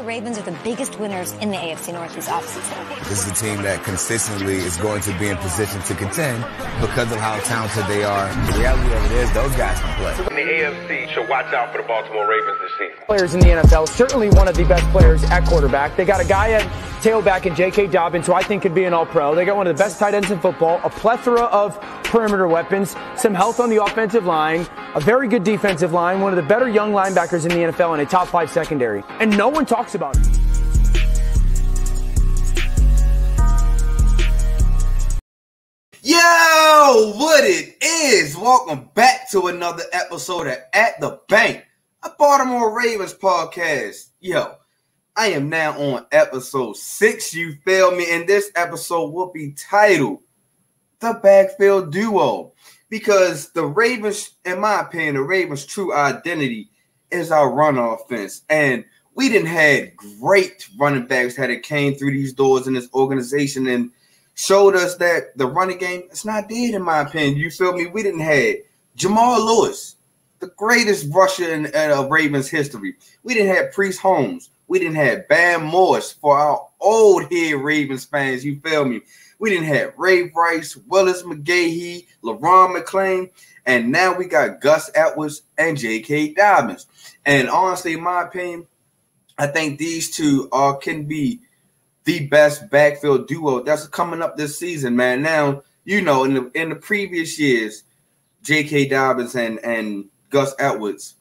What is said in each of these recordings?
Ravens are the biggest winners in the AFC North this offseason. This is a team that consistently is going to be in position to contend because of how talented they are. The reality of it is those guys can play. The AFC should watch out for the Baltimore Ravens this season. Players in the NFL, certainly one of the best players at quarterback. They got a guy at tailback in J.K. Dobbins, who I think could be an all-pro. They got one of the best tight ends in football, a plethora of perimeter weapons, some health on the offensive line, a very good defensive line, one of the better young linebackers in the NFL, and a top 5 secondary. And no one talks about it. Yo, what it is? Welcome back to another episode of At the Bank, a Baltimore Ravens podcast. Yo, I am now on episode 6, you feel me? And this episode will be titled The Backfield Duo, because the Ravens, in my opinion, the Ravens' true identity is our run offense. And we didn't have great running backs that came through these doors in this organization and showed us that the running game is not dead, in my opinion. You feel me? We didn't have Jamal Lewis, the greatest rusher in Ravens history. We didn't have Priest Holmes. We didn't have Bam Morse for our old head Ravens fans. You feel me? We didn't have Ray Rice, Willis McGahee, LaRon McClain, and now we got Gus Edwards and J.K. Dobbins. And honestly, in my opinion, I think these two can be the best backfield duo that's coming up this season, man. Now, you know, in the previous years, J.K. Dobbins and Gus Edwards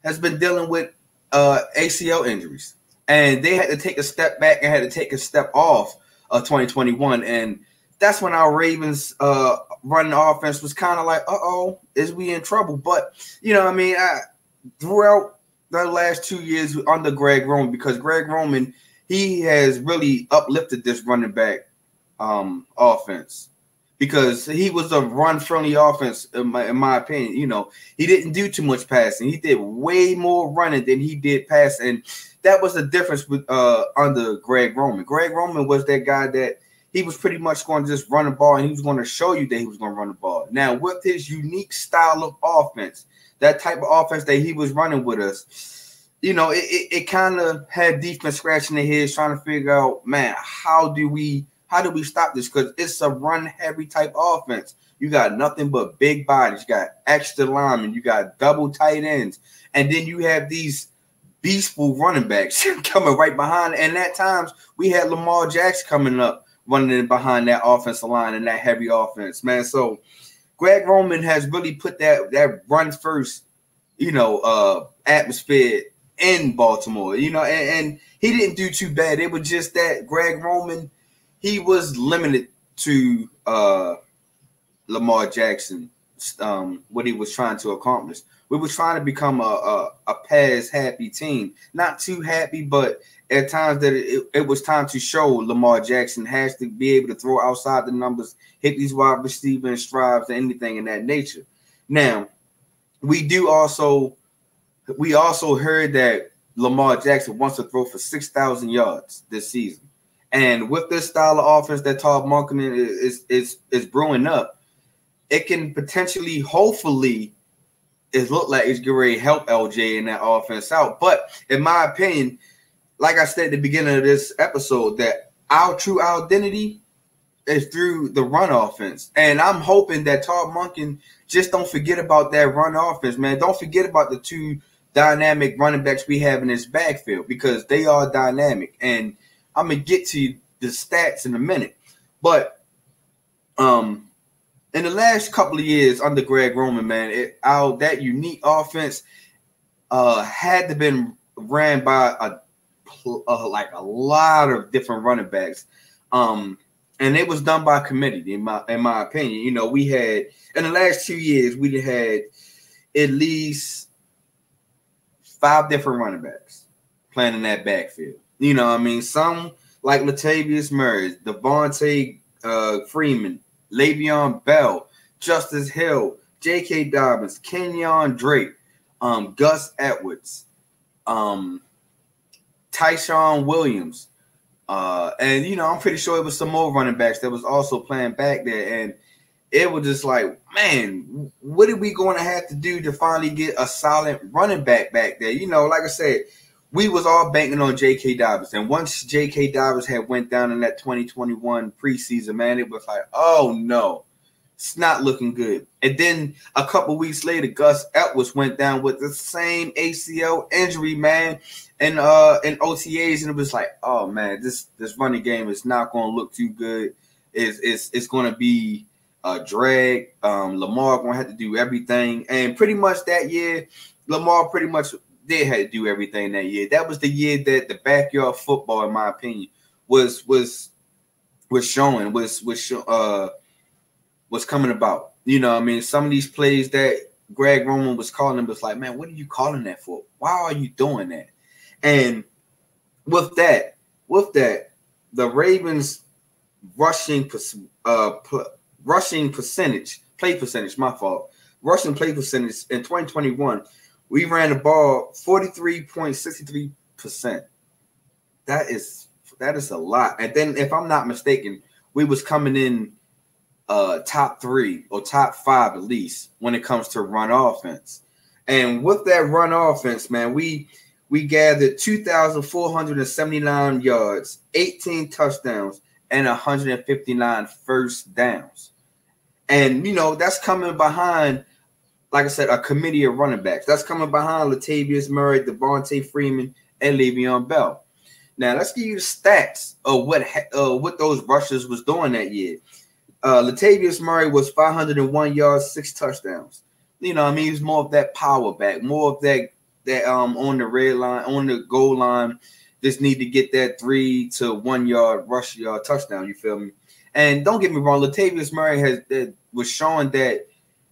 has been dealing with ACL injuries, and they had to take a step back and had to take a step off of 2021, and that's when our Ravens running offense was kind of like, is we in trouble? But you know, I mean, throughout the last 2 years under Greg Roman, because Greg Roman, he has really uplifted this running back offense, because he was a run-friendly offense, in my opinion. You know, he didn't do too much passing. He did way more running than he did passing, and that was the difference with under Greg Roman. Greg Roman was that guy that he was pretty much going to just run the ball, and he was going to show you that he was going to run the ball. Now, with his unique style of offense, that type of offense that he was running with us, you know, it kind of had defense scratching their heads trying to figure out, man, how do we stop this? Because it's a run-heavy type offense. You got nothing but big bodies. You got extra linemen. You got double tight ends. And then you have these beastful running backs coming right behind. And at times, we had Lamar Jackson coming up, running in behind that offensive line and that heavy offense, man. So Greg Roman has really put that run-first, you know, atmosphere in Baltimore, you know, and he didn't do too bad. It was just that Greg Roman, he was limited to Lamar Jackson, what he was trying to accomplish. We were trying to become a pass-happy team. Not too happy, but at times that it was time to show Lamar Jackson has to be able to throw outside the numbers, hit these wide receiver and strives and anything in that nature. Now, we also heard that Lamar Jackson wants to throw for 6,000 yards this season. And with this style of offense that Todd Monken is brewing up, it can potentially, hopefully, it look like it's going to help LJ in that offense out. But in my opinion, like I said at the beginning of this episode, that our true identity is through the run offense. And I'm hoping that Todd Monken just don't forget about that run offense, man. Don't forget about the two dynamic running backs we have in this backfield, because they are dynamic. And I'm going to get to the stats in a minute. But in the last couple of years under Greg Roman, man, that unique offense had to been ran by like a lot of different running backs. And it was done by committee, in my opinion. You know, we had, in the last 2 years, we had at least 5 different running backs playing in that backfield. You know what I mean? Some like Latavius Murray, Devontae Freeman, Le'Veon Bell, Justice Hill, J.K. Dobbins, Kenyon Drake, Gus Edwards, Tyshawn Williams. And, you know, I'm pretty sure it was some more running backs that was also playing back there. And it was just like, man, what are we going to have to do to finally get a solid running back there? You know, like I said, we was all banking on J.K. Dobbins. And once J.K. Dobbins had went down in that 2021 preseason, man, it was like, oh, no. It's not looking good. And then a couple weeks later, Gus Edwards went down with the same ACL injury, man, in OTAs, and it was like, oh man, this running game is not going to look too good. It's going to be a drag. Lamar going to have to do everything, and pretty much that year, Lamar pretty much did have to do everything that year. That was the year that the backyard football, in my opinion, was coming about. You know, I mean, some of these plays that Greg Roman was calling them was like, man, what are you calling that for? Why are you doing that? And with that, the Ravens rushing percentage, play percentage in 2021, we ran the ball 43.63%. That is a lot. And then, if I'm not mistaken, we was coming in top 3 or top 5 at least when it comes to run offense. And with that run offense, man, we gathered 2,479 yards, 18 touchdowns, and 159 first downs. And, you know, that's coming behind, like I said, a committee of running backs. That's coming behind Latavius Murray, Devontae Freeman, and Le'Veon Bell. Now, let's give you the stats of what those rushers was doing that year. Latavius Murray was 501 yards, 6 touchdowns. You know, I mean, he was more of that power back, more of that on the red line, on the goal line, just need to get that 3 to 1 yard rush yard touchdown. You feel me? And don't get me wrong, Latavius Murray was showing that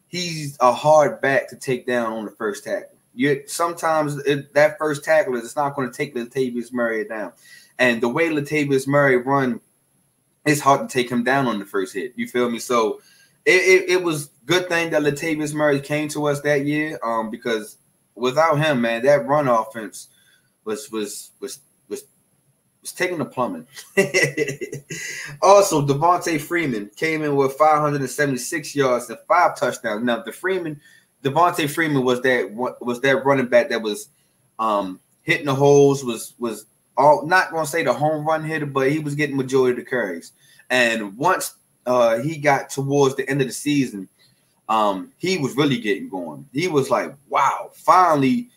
he's a hard back to take down on the first tackle. Sometimes that first tackle is not going to take Latavius Murray down, and the way Latavius Murray run, it's hard to take him down on the first hit. You feel me? So it was good thing that Latavius Murray came to us that year, because without him, man, that run offense was taking the plumbing. Also, Devontae Freeman came in with 576 yards and 5 touchdowns. Now, Devontae Freeman was that running back that was hitting the holes, was all, not going to say the home run hitter, but he was getting majority of the carries. And once he got towards the end of the season, he was really getting going. He was like, wow, finally,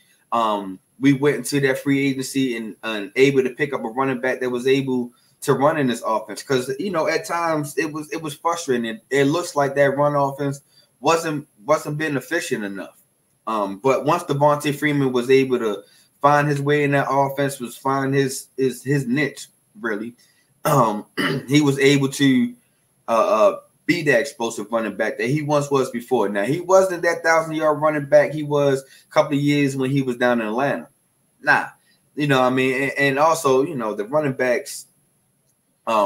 we went into that free agency and able to pick up a running back that was able to run in this offense. Because, you know, at times it was frustrating. It looks like that run offense wasn't being efficient enough. But once Devontae Freeman was able to find his way in that offense, was find his niche, really, he was able to be that explosive running back that he once was before. Now, he wasn't that 1,000-yard running back he was a couple of years when he was down in Atlanta. Nah, you know what I mean? And also, you know, the running backs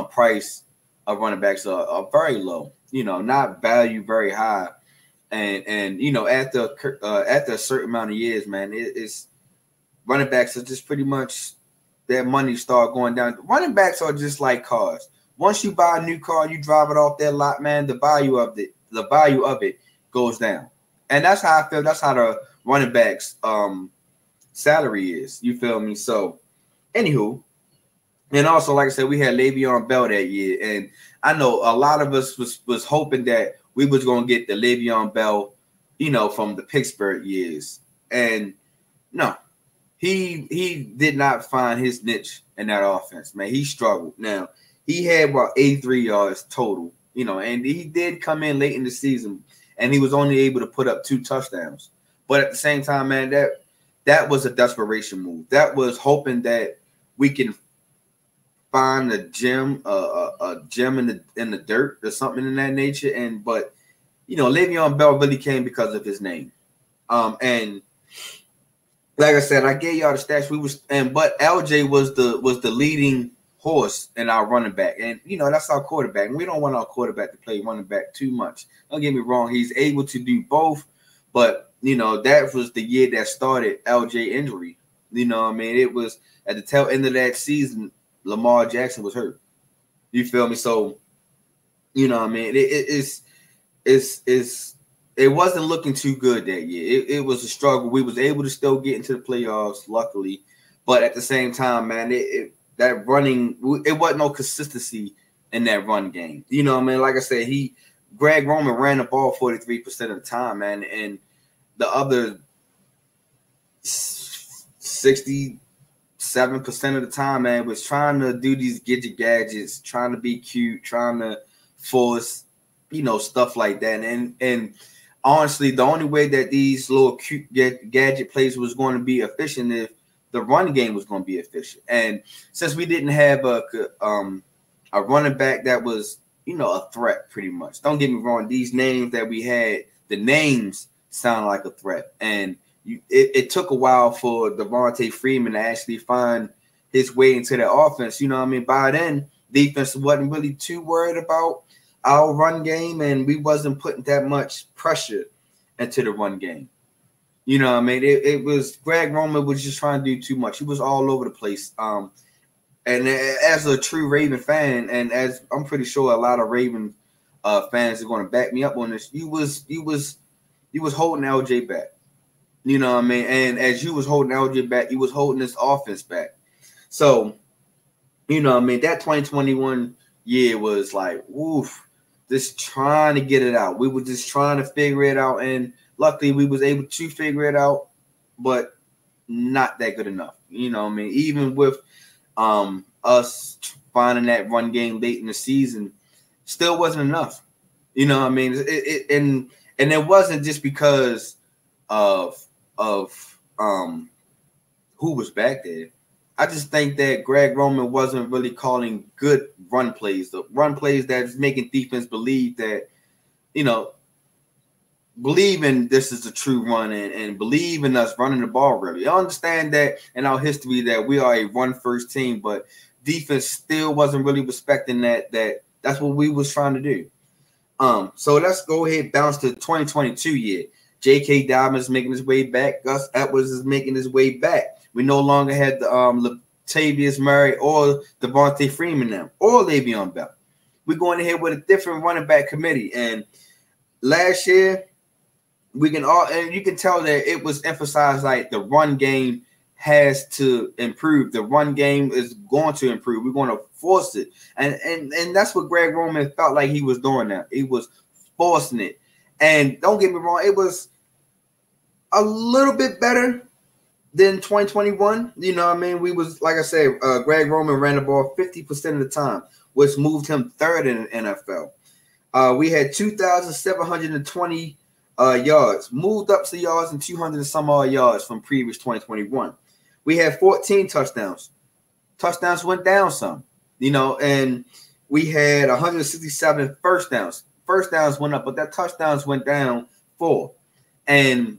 price of running backs are very low, you know, not value very high. And you know, after a certain amount of years, man, it's running backs are just pretty much their money start going down. Running backs are just like cars. Once you buy a new car, you drive it off that lot, man, the value of it goes down. And that's how I feel. That's how the running backs salary is. You feel me? So, anywho, and also, like I said, we had Le'Veon Bell that year, and I know a lot of us was hoping that we was gonna get the Le'Veon Bell, you know, from the Pittsburgh years, and no, he did not find his niche in that offense, man. He struggled. Now, he had about 83 yards total, you know, and he did come in late in the season, and he was only able to put up 2 touchdowns. But at the same time, man, that was a desperation move. That was hoping that we can find a gem in the dirt or something in that nature. But you know, Le'Veon Bell really came because of his name. And like I said, I gave y'all the stats. But LJ was the leading horse in our running back, and you know, that's our quarterback. And we don't want our quarterback to play running back too much. Don't get me wrong; he's able to do both. But you know, that was the year that started LJ injury. You know what I mean? It was at the tail end of that season, Lamar Jackson was hurt. You feel me? So, you know what I mean? It wasn't looking too good that year. It was a struggle. We was able to still get into the playoffs, luckily. But at the same time, man, it wasn't no consistency in that run game. You know what I mean? Like I said, Greg Roman ran the ball 43% of the time, man, and the other 67% of the time, man, was trying to do these gadgets, trying to be cute, trying to force, stuff like that. And honestly, the only way that these little cute gadget plays was going to be efficient if the run game was going to be efficient. And since we didn't have a running back that was, a threat, pretty much. Don't get me wrong. These names that we had, the names sound like a threat. And it took a while for Devontae Freeman to actually find his way into the offense. You know what I mean? By then, defense wasn't really too worried about our run game, and we wasn't putting that much pressure into the run game. You know what I mean? It was Greg Roman was just trying to do too much. He was all over the place. And as a true Raven fan, and as I'm pretty sure a lot of Raven fans are going to back me up on this, you was holding LJ back. You know what I mean? And as you was holding LJ back, you was holding this offense back. So, you know what I mean? That 2021 year was like, woof, just trying to get it out. We were just trying to figure it out, and luckily we was able to figure it out, but not that good enough. You know what I mean? Even with us finding that run game late in the season, still wasn't enough. You know what I mean? And it wasn't just because of who was back there. I just think that Greg Roman wasn't really calling good run plays. The run plays that's making defense believe that, believe in this is a true run and believe in us running the ball really. I understand that in our history that we are a run-first team, but defense still wasn't really respecting that's what we was trying to do. So let's go ahead and bounce to the 2022 year. J.K. Dobbins making his way back. Gus Edwards is making his way back. We no longer had the Latavius Murray or Devontae Freeman now, or Le'Veon Bell. We're going ahead with a different running back committee. And last year, and you can tell that it was emphasized like the run game has to improve. The run game is going to improve. We're going to force it. And that's what Greg Roman felt like he was doing now. He was forcing it. And don't get me wrong, it was a little bit better than 2021. You know what I mean? We was, like I said, Greg Roman ran the ball 50% of the time, which moved him third in the NFL. We had 2,720 yards, moved up to yards and 200 and some odd yards from previous 2021. We had 14 touchdowns. Touchdowns went down some, and we had 167 first downs. First downs went up, but that touchdowns went down 4. And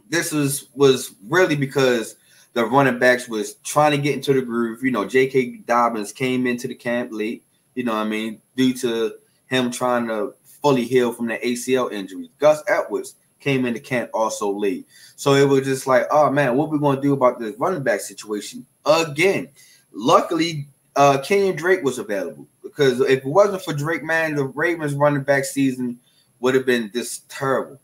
this was really because the running backs was trying to get into the groove. J.K. Dobbins came into the camp late, due to him trying to fully heal from the ACL injury. Gus Edwards came into camp also late. So it was just like, oh, man, what are we going to do about this running back situation? Again, luckily, Kenyon Drake was available. Because if it wasn't for Drake, man, the Ravens running back season would have been just terrible.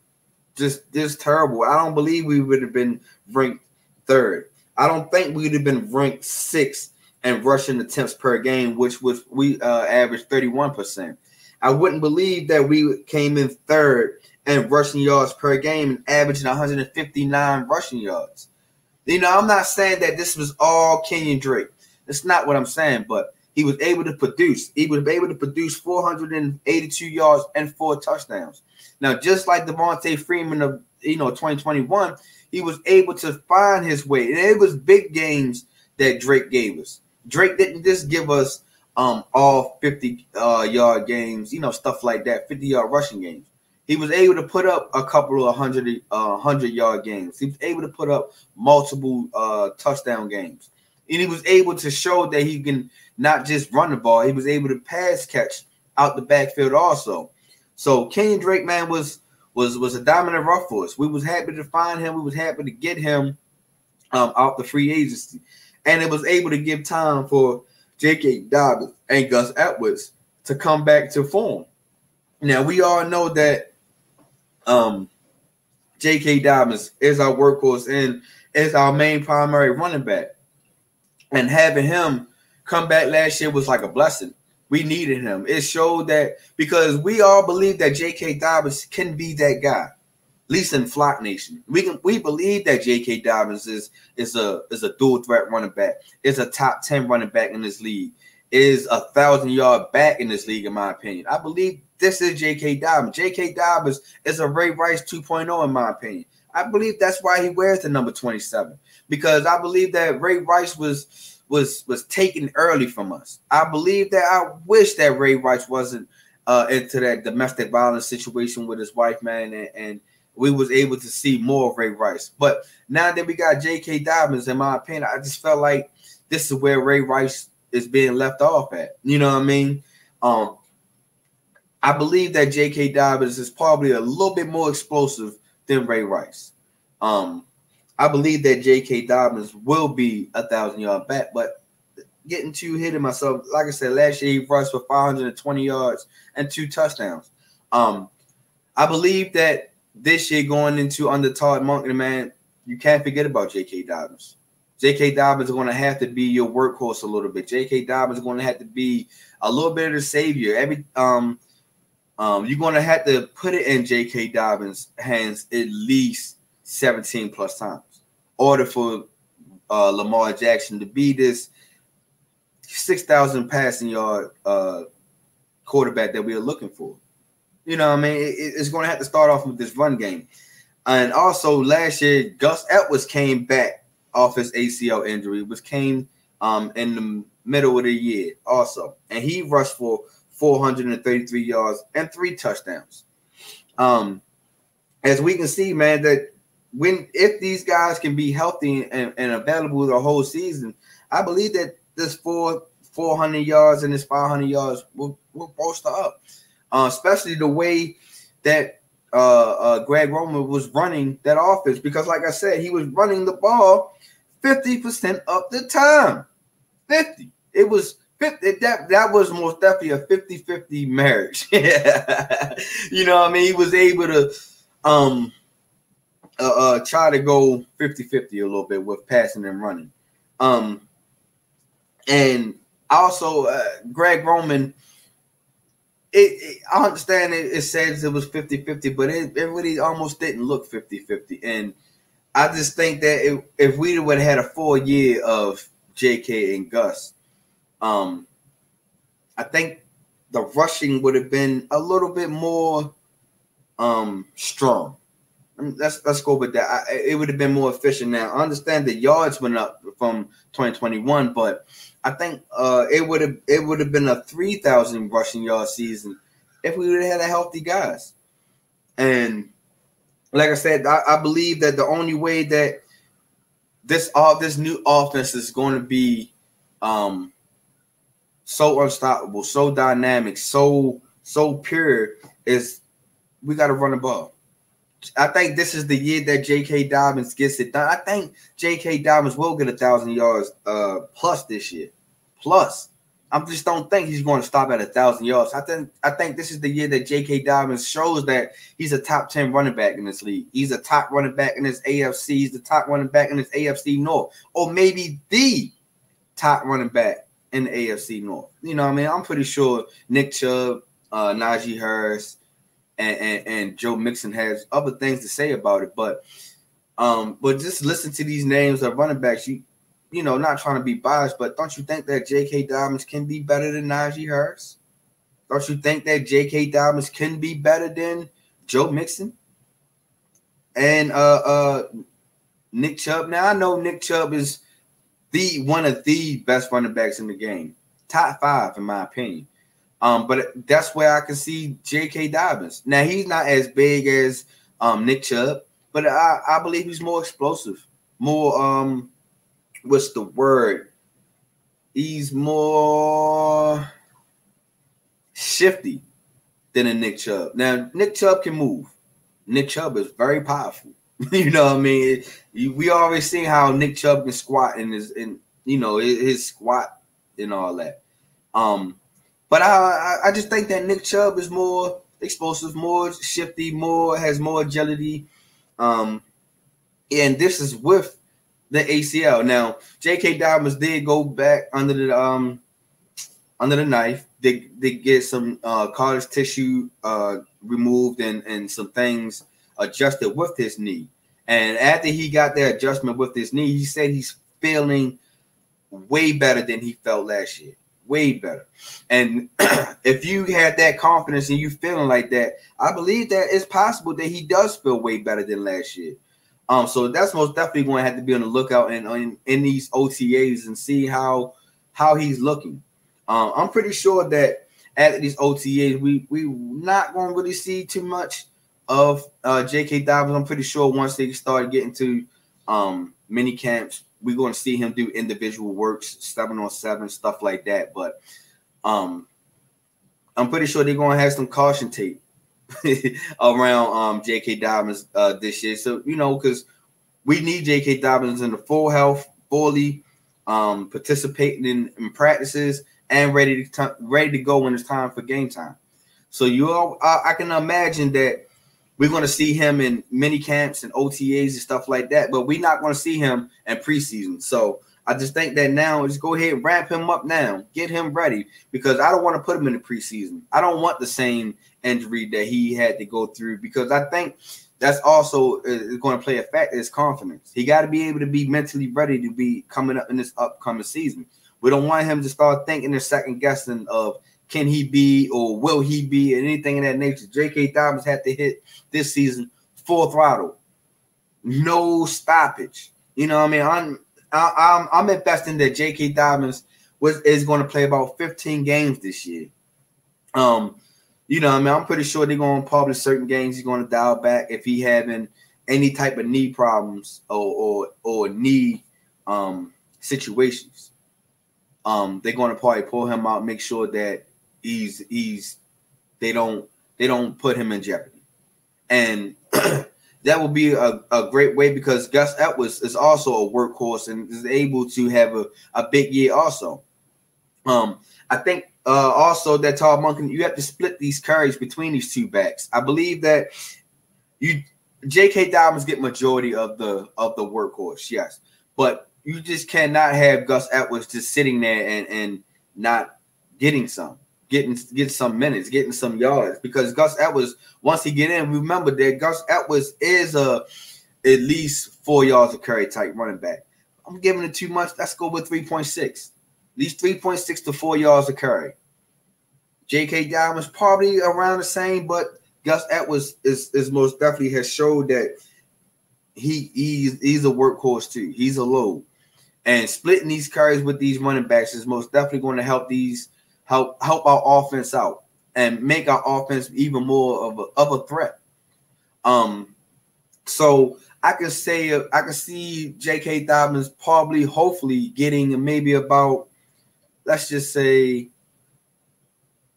Just terrible. I don't believe we would have been ranked 3rd. I don't think we would have been ranked 6th in rushing attempts per game, which was we averaged 31%. I wouldn't believe that we came in 3rd in rushing yards per game and averaging 159 rushing yards. I'm not saying that this was all Kenyon Drake. That's not what I'm saying, but he was able to produce. He was able to produce 482 yards and 4 touchdowns. Now, just like Devontae Freeman of 2021, he was able to find his way. And it was big games that Drake gave us. Drake didn't just give us all 50-yard games, stuff like that, 50-yard rushing games. He was able to put up a couple of 100-yard games. He was able to put up multiple touchdown games. And he was able to show that he can not just run the ball. He was able to pass catch out the backfield also. So Kenyon Drake, man, was a diamond in the rough for us. We was happy to find him. We was happy to get him out the free agency. And it was able to give time for J.K. Dobbins and Gus Edwards to come back to form. Now, we all know that J.K. Dobbins is our workhorse and is our main primary running back. And having him come back last year was like a blessing. We needed him. It showed that because we all believe that J.K. Dobbins can be that guy, at least in Flock Nation. We believe that J.K. Dobbins is a dual threat running back, is a top 10 running back in this league, is 1,000-yard back in this league, in my opinion. I believe this is J.K. Dobbins. J.K. Dobbins is a Ray Rice 2.0, in my opinion. I believe that's why he wears the number 27, because I believe that Ray Rice was taken early from us. I believe that I wish that Ray Rice wasn't into that domestic violence situation with his wife, man, and we was able to see more of Ray Rice. But now that we got J.K. Dobbins, in my opinion, I just felt like this is where Ray Rice is being left off at. You know what I mean? I believe that J.K. Dobbins is probably a little bit more explosive than Ray Rice. I believe that J.K. Dobbins will be 1,000-yard back, but getting too hitting myself. Like I said, last year he rushed for 520 yards and 2 touchdowns. I believe that this year going into under Todd Monken, man, you can't forget about J.K. Dobbins. J.K. Dobbins is going to have to be your workhorse a little bit. J.K. Dobbins is going to have to be a little bit of the savior. You're going to have to put it in J.K. Dobbins' hands at least 17 plus times in order for Lamar Jackson to be this 6,000 passing yard quarterback that we are looking for. You know what I mean? It's going to have to start off with this run game. And also last year, Gus Edwards came back off his ACL injury, which came in the middle of the year also. And he rushed for 433 yards and 3 touchdowns. As we can see, man, that if these guys can be healthy and available the whole season, I believe that this 400 yards and this 500 yards will bolster up, especially the way that Greg Roman was running that offense. Because, like I said, he was running the ball 50% of the time. 50. It was 50. That was most definitely a 50-50 marriage. You know what I mean? He was able to try to go 50-50 a little bit with passing and running. And also Greg Roman, I understand it says it was 50-50, but it really almost didn't look 50-50. And I just think that if we would have had a full year of JK and Gus, I think the rushing would have been a little bit more strong. Let's go with that. It would have been more efficient. Now, I understand the yards went up from 2021, but I think it would have been a 3,000 rushing yard season if we would have had a healthy guys. And like I said, I believe that the only way that this new offense is going to be so unstoppable, so dynamic, so pure is we got to run the ball. I think this is the year that J.K. Dobbins gets it done. I think J.K. Dobbins will get 1,000 yards plus this year. Plus, I just don't think he's going to stop at 1,000 yards. I think this is the year that J.K. Dobbins shows that he's a top 10 running back in this league. He's a top running back in this AFC. He's the top running back in this AFC North, or maybe the top running back in the AFC North. You know what I mean? I'm pretty sure Nick Chubb, Najee Harris, and Joe Mixon has other things to say about it, but just listen to these names of running backs. You know, not trying to be biased, but don't you think that J.K. Dobbins can be better than Najee Harris? Don't you think that J.K. Dobbins can be better than Joe Mixon and Nick Chubb? Now I know Nick Chubb is one of the best running backs in the game, top 5 in my opinion. But that's where I can see J.K. Dobbins. Now, he's not as big as Nick Chubb, but I believe he's more explosive, more what's the word? He's more shifty than a Nick Chubb. Now, Nick Chubb can move. Nick Chubb is very powerful. You know what I mean? We already seen how Nick Chubb can squat in his squat and all that. But I just think that Nick Chubb is more explosive, more shifty, has more agility. And this is with The ACL. Now, J.K. Dobbins did go back under the knife. They get some cartilage tissue removed and some things adjusted with his knee. And after he got that adjustment with his knee, he said he's feeling way better than he felt last year. Way better. And if you had that confidence and you feeling like that, I believe that it's possible that he does feel way better than last year. So that's most definitely going to have to be on the lookout in these OTAs and see how he's looking. I'm pretty sure that at these OTAs, we not going to really see too much of J.K. Dobbins. I'm pretty sure once they start getting to mini camps, we're going to see him do individual works, 7-on-7, stuff like that. But I'm pretty sure they're going to have some caution tape around J.K. Dobbins this year. So, because we need J.K. Dobbins in the full health, fully participating in practices and ready to go when it's time for game time. So I can imagine that we're going to see him in mini camps and OTAs and stuff like that, but we're not going to see him in preseason. So I just think that now, just go ahead and ramp him up now. Get him ready, because I don't want to put him in the preseason. I don't want the same injury that he had to go through, because I think that's also going to play a factor in his confidence. He got to be able to be mentally ready to be coming up in this upcoming season. We don't want him to start thinking and second guessing of can he be or will he be and anything of that nature. J.K. Dobbins had to hit this season full throttle, no stoppage. You know what I mean? I'm investing that J.K. Dobbins is going to play about 15 games this year. You know what I mean? I'm pretty sure they're going to publish certain games he's going to dial back if he having any type of knee problems or knee situations. They're going to probably pull him out, make sure that they don't put him in jeopardy. And that will be a great way, because Gus Edwards is also a workhorse and is able to have a big year also. I think also that Todd Monken, you have to split these carries between these two backs. I believe that J.K. Dobbins get majority of the workhorse, yes, but you just cannot have Gus Edwards just sitting there and not getting some minutes, getting some yards, because Gus Edwards, once he get in, remember that Gus Edwards is at least 4 yards a carry type running back. I'm giving it too much. Let's go with 3.6. At least 3.6 to 4 yards a carry. J.K. Dobbins probably around the same, but Gus Edwards is most definitely has showed that he's a workhorse too. He's a load. And splitting these carries with these running backs is most definitely going to help our offense out and make our offense even more of a threat. So I can see J.K. Dobbins probably, hopefully, getting maybe about, let's just say,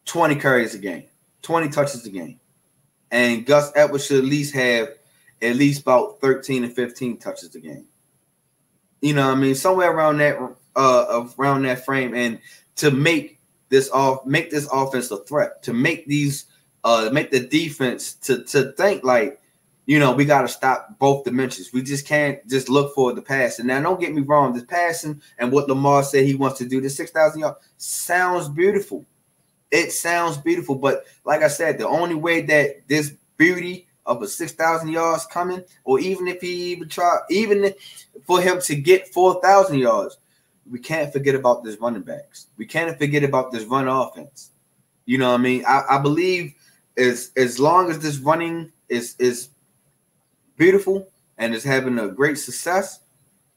20 carries a game, 20 touches a game, and Gus Edwards should at least have about 13 and 15 touches a game. You know what I mean? Somewhere around that frame, and to make this offense a threat, to make the defense to think like, we got to stop both dimensions. We just can't just look for the passing. Now, don't get me wrong, the passing and what Lamar said he wants to do, the 6,000 yards sounds beautiful. It sounds beautiful, but like I said, the only way that this beauty of a 6,000 yards coming, or even if he even for him to get 4,000 yards, we can't forget about this running backs. We can't forget about this run offense. You know what I mean? I believe as long as this running is beautiful and is having a great success,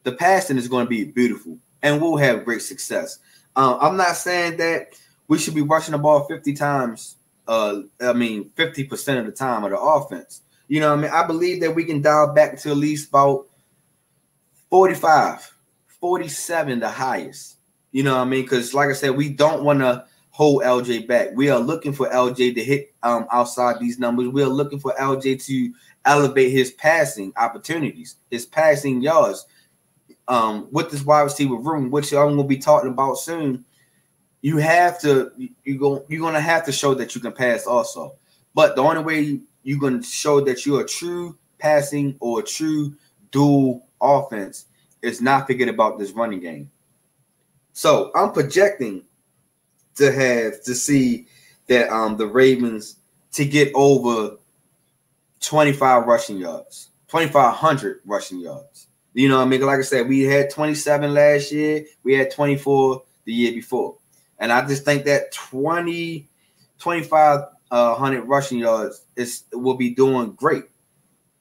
the passing is going to be beautiful and we'll have great success. I'm not saying that we should be rushing the ball 50 times. 50% of the time of the offense. You know what I mean? I believe that we can dial back to at least about 45, 47, the highest. You know what I mean? Because like I said, we don't want to hold LJ back. We are looking for LJ to hit outside these numbers. We are looking for LJ to elevate his passing opportunities, his passing yards. With this wide receiver room, which I'm going to be talking about soon, you're going to have to show that you can pass also. But the only way you're going to show that you're a true passing or a true dual offense is not forget about this running game. So I'm projecting to see that the Ravens to get over 25 rushing yards, 2,500 rushing yards. You know what I mean? Like I said, we had 27 last year. We had 24 the year before. And I just think that 2,500 rushing yards will be doing great.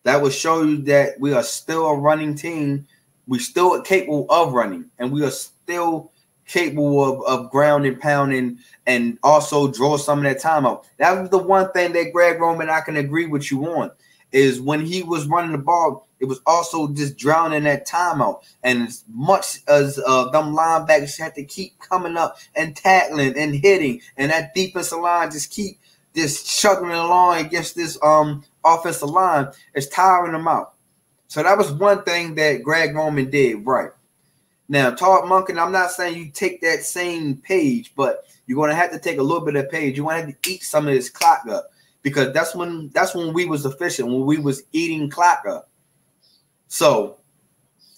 That will show you that we are still a running team. We're still capable of running, and we are still capable of ground and pounding and also draw some of that time out. That was the one thing that Greg Roman, I can agree with you on, is when he was running the ball, it was also just drowning that timeout. And as much as them linebackers had to keep coming up and tackling and hitting, and that defensive line just keep chugging along against this offensive line, it's tiring them out. So that was one thing that Greg Roman did right. Now, Todd Monken, I'm not saying you take that same page, but you're going to have to take a little bit of page. You're going to have to eat some of this clock up, because that's when we was efficient, when we was eating clock up. So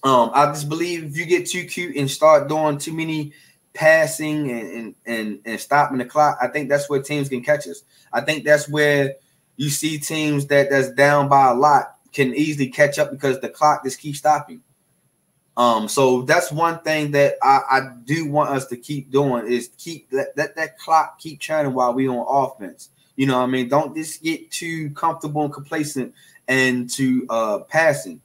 I just believe if you get too cute and start doing too many passing and stopping the clock, I think that's where teams can catch us. I think that's where you see teams that's down by a lot can easily catch up because the clock just keeps stopping. So that's one thing that I do want us to keep doing, is let that clock keep churning while we on offense. You know what I mean? Don't just get too comfortable and complacent and to passing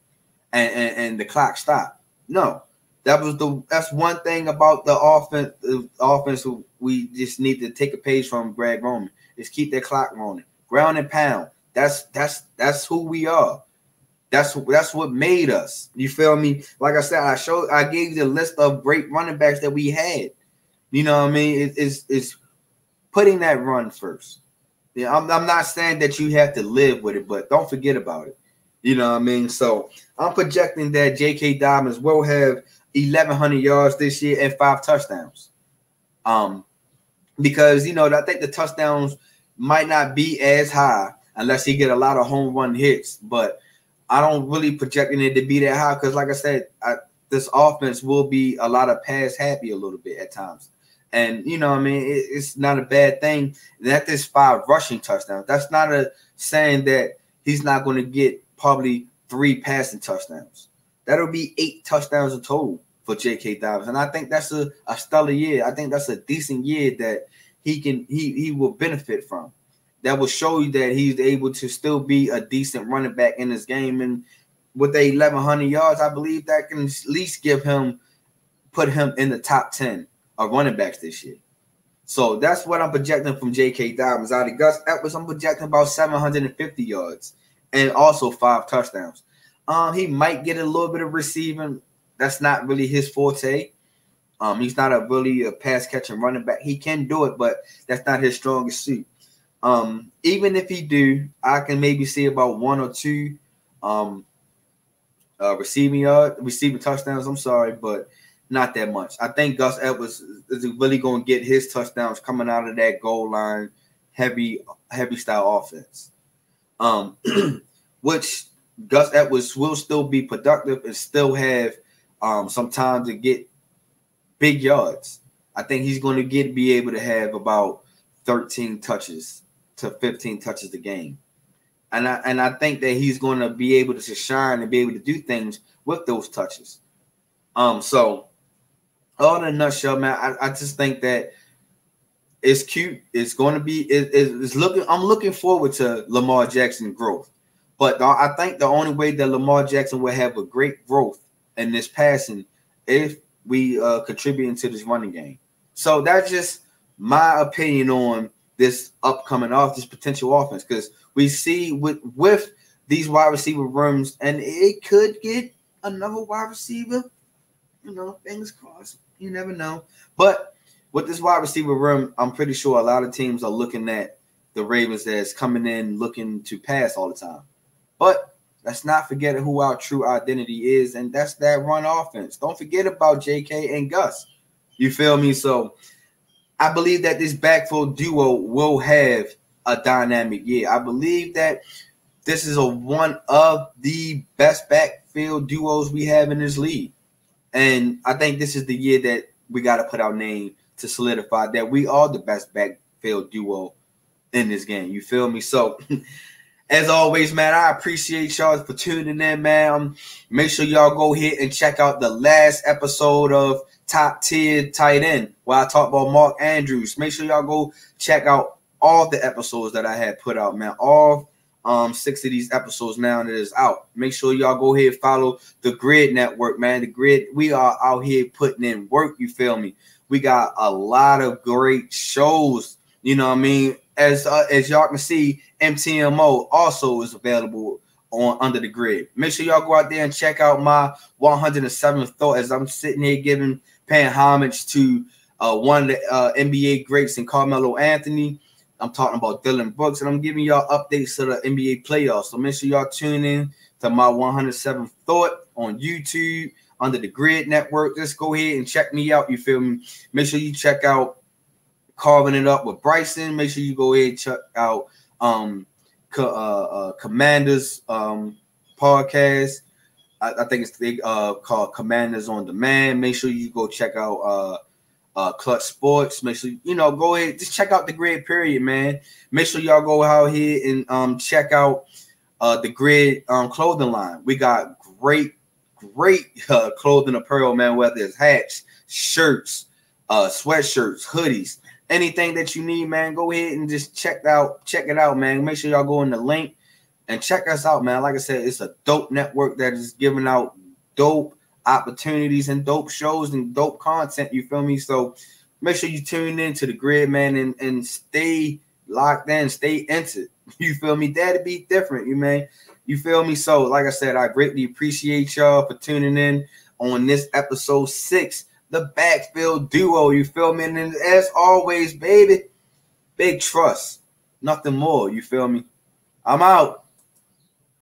and the clock stop. No, that's one thing about the offense. The offense we just need to take a page from Greg Roman, is keep that clock rolling, ground and pound. That's who we are. That's what made us. You feel me? Like I said, I gave you the list of great running backs that we had. You know what I mean? It's putting that run first. Yeah, I'm not saying that you have to live with it, but don't forget about it. You know what I mean? So I'm projecting that J.K. Dobbins will have 1,100 yards this year and 5 touchdowns. Because I think the touchdowns might not be as high unless he get a lot of home run hits, but I don't really projecting it to be that high because, like I said, this offense will be a lot of pass happy a little bit at times. And, I mean, it's not a bad thing that there's 5 rushing touchdowns. That's not a saying that he's not going to get probably 3 passing touchdowns. That'll be 8 touchdowns in total for J.K. Dobbins. And I think that's a stellar year. I think that's a decent year that he will benefit from. That will show you that he's able to still be a decent running back in this game. And with the 1,100 yards, I believe that can at least put him in the top 10 of running backs this year. So that's what I'm projecting from J.K. Dobbins. Out of Gus Edwards, I'm projecting about 750 yards and also 5 touchdowns. He might get a little bit of receiving. That's not really his forte. He's not a pass-catching running back. He can do it, but that's not his strongest suit. Even if he do, I can maybe see about 1 or 2 receiving touchdowns. I'm sorry, but not that much. I think Gus Edwards is really going to get his touchdowns coming out of that goal line, heavy style offense. Which Gus Edwards will still be productive and still have some time to get big yards. I think he's going to be able to have about 13 touches to 15 touches a game. And I think that he's going to be able to shine and be able to do things with those touches. So all in a nutshell, man, I just think that it's cute. It's going to be I'm looking forward to Lamar Jackson growth. But I think the only way that Lamar Jackson will have a great growth in this passing if we contributing to this running game. So that's just my opinion on this potential offense, because we see with these wide receiver rooms, and it could get another wide receiver. Fingers crossed. You never know. But with this wide receiver room, I'm pretty sure a lot of teams are looking at the Ravens as coming in looking to pass all the time. But let's not forget who our true identity is, and that's that run offense. Don't forget about JK and Gus. You feel me? So I believe that this backfield duo will have a dynamic year. I believe that this is one of the best backfield duos we have in this league. And I think this is the year that we got to put our name to solidify that we are the best backfield duo in this game. You feel me? So, as always, man, I appreciate y'all for tuning in, man. Make sure y'all go ahead and check out the last episode of Top Tier Tight End where I talk about Mark Andrews. Make sure y'all go check out all the episodes that I had put out, man. All 6 of these episodes now that is out. Make sure y'all go ahead and follow the GRYD Network, man. The GRYD, we are out here putting in work, you feel me? We got a lot of great shows, you know what I mean? As y'all can see, MTMO also is available on under the GRYD. Make sure y'all go out there and check out my 107th thought as I'm sitting here paying homage to one of the NBA greats in Carmelo Anthony. I'm talking about Dylan Brooks, and I'm giving y'all updates to the NBA playoffs. So make sure y'all tune in to my 107th thought on YouTube under the GRYD Network. Just go ahead and check me out. You feel me? Make sure you check out Carving It Up with Bryson. Make sure you go ahead and check out Commanders podcast. I think it's called Commanders on Demand. Make sure you go check out Clutch Sports. Make sure go ahead, just check out the GRYD period, man. Make sure y'all go out here and check out the GRYD clothing line. We got great clothing apparel, man, whether it's hats, shirts, sweatshirts, hoodies, anything that you need, man. Go ahead and just check it out, man. Make sure y'all go in the link and check us out, man. Like I said, it's a dope network that is giving out dope opportunities and dope shows and dope content, you feel me? So make sure you tune in to the GRYD, man, and stay locked in, stay into it. You feel me? That'd be different, you feel me? So like I said, I greatly appreciate y'all for tuning in on this episode 6, the Backfield Duo, you feel me? And as always, baby, big trust, nothing more, you feel me? I'm out.